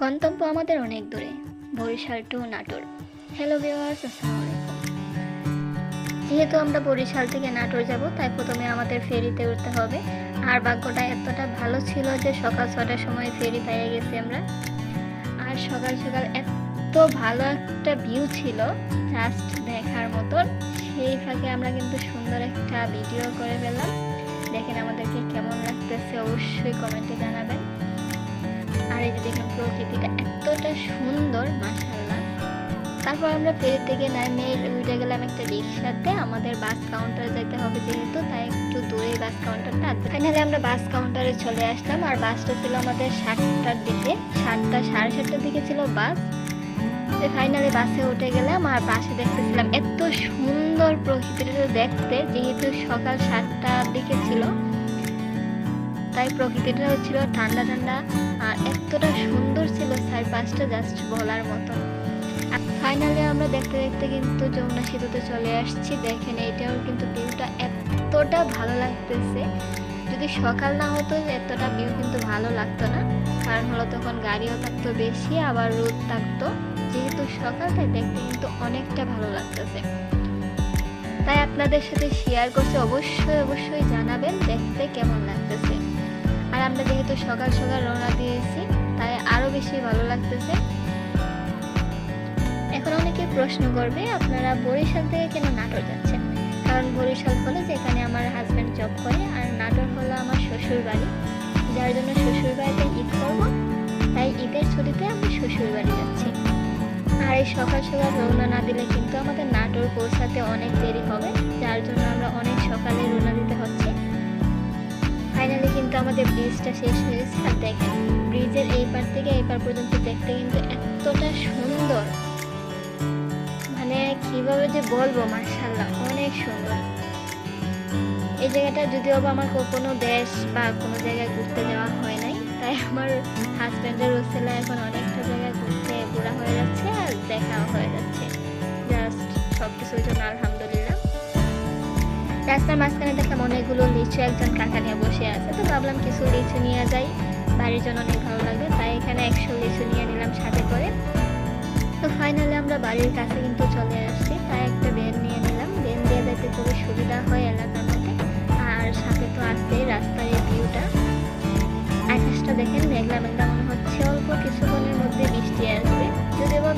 গন্তব্য আমাদের অনেক দূরে, Barishal to Natore. Hello viewers, আসসালামু আলাইকুম। যেহেতু আমরা বরিশাল থেকে নাটোর যাব, তাই প্রথমে আমাদের ফেরিতে উঠতে হবে। আর ভাগ্যটা এতটা ভালো ছিল যে সকাল 6টার সময় ফেরি পেয়ে গেছি আমরা। আর সকাল সকাল এত ভালো একটা ভিউ ছিল, জাস্ট দেখার মতন। সেই ফাঁকে আমরা কিন্তু সুন্দর একটা ভিডিও করে ফেললাম। দেখেন আমাদেরকে কেমন লাগতেছে, অবশ্যই কমেন্টে জানাবেন। আর এই যে দেখুন প্রকৃতিটা এতটা সুন্দর, মাশাআল্লাহ। তারপর আমরা ফেরি থেকে নেমে উঠে গেলাম একটা রিক্সাতে। আমাদের বাস কাউন্টারে যেতে হবে যেহেতু, তাই একটু দূরে বাস কাউন্টারটা। ফাইনালি আমরা বাস কাউন্টারে চলে আসলাম। আর বাসটা ছিল আমাদের 7টার দিকে, 7টা সাড়ে 7টার দিকে ছিল বাস। ফাইনালি বাসে উঠে গেলাম। আর বাসে দেখতেছিলাম এত সুন্দর প্রকৃতিটা দেখতে, যেহেতু সকাল 7টার দিকে ছিল, তাই প্রকৃতিটা ছিল ঠান্ডা ঠান্ডা। আর এতটা সুন্দর ছিল চারপাশটা, জাস্ট বলার মতো। ফাইনালি আমরা দেখতে দেখতে কিন্তু যমুনা সেতুতে চলে আসছি। দেখেন এটাও কিন্তু ভিউটা এতটা ভালো লাগতেছে। যদি সকাল না হতো এতটা ভিউ কিন্তু ভালো লাগতো না, কারণ হলো তখন গাড়িও থাকতো বেশি, আবার রোদ থাকতো। যেহেতু সকাল, তাই দেখতে কিন্তু অনেকটা ভালো লাগতেছে। তাই আপনাদের সাথে শেয়ার করছি, অবশ্যই অবশ্যই জানাবেন দেখতে কেমন লাগতেছে। আর আমরা যেহেতু সকাল সকাল রওনা দিয়েছি, তাই আরো বেশি ভালো লাগতেছে। এখন অনেকে প্রশ্ন করবে আপনারা বরিশাল থেকে কেন নাটোর যাচ্ছেন। কারণ বরিশাল হলো যেখানে আমার হাজব্যান্ড জব করে, আর নাটোর হলো আমার শ্বশুর বাড়ি, যার জন্য শ্বশুর বাড়িতে ঈদ করবো। তাই ঈদের ছুটিতে আমি শ্বশুর বাড়ি যাচ্ছি। আর এই সকাল সকাল রওনা না দিলে কিন্তু আমাদের নাটোর পৌঁছাতে অনেক দেরি হবে, যার জন্য আমরা অনেক সকালে রওনা দিতে হচ্ছে। ফাইনালি কিন্তু আমাদের ব্রিজটা শেষ হয়েছে। আর দেখেন ব্রিজের এই পার থেকে এই পার পর্যন্ত দেখতে কিন্তু এতটা সুন্দর, মানে কিভাবে যে বলবো, মাশাআল্লাহ অনেক সুন্দর। এই জায়গাটা যদিও বা আমার কোনো দেশ বা কোনো জায়গায় ঘুরতে যাওয়া হয় নাই, তাই আমার হাজব্যান্ডের ওসিলায় এখন অনেকটা জায়গায় ঘোরা হয়ে যাচ্ছে আর দেখাও হয়ে যাচ্ছে। জাস্ট সবকিছুর জন্য আলহামদুলিল্লাহ। রাস্তার মাঝখানে দেখলাম অনেকগুলো লিচু, একজন কাকা নিয়ে বসে আছে, তো ভাবলাম কিছু লিচু নিয়ে যাই, বাড়ির জন্য অনেক ভালো লাগবে। তাই এখানে 100 লিচু নিয়ে নিলাম সাথে করে। তো ফাইনালি আমরা বাড়ির কাছে কিন্তু চলে আসছি, তাই একটা ভ্যান নিয়ে নিলাম। ভ্যান দিয়ে যেতে খুবই সুবিধা হয় এলাকার মধ্যে। আর সাথে তো আসতেই রাস্তার এই ভিউটা, আকাশটা দেখেন মেঘলা মেঘলা মনে হচ্ছে অল্প কিছুক্ষণের মধ্যে বৃষ্টি আসবে। যদিও বা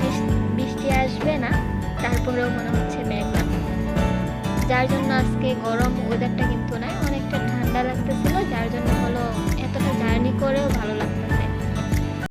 বৃষ্টি আসবে না, তারপরেও মনে হচ্ছে মেঘলা, যার জন্য আজকে গরম ওয়েদারটা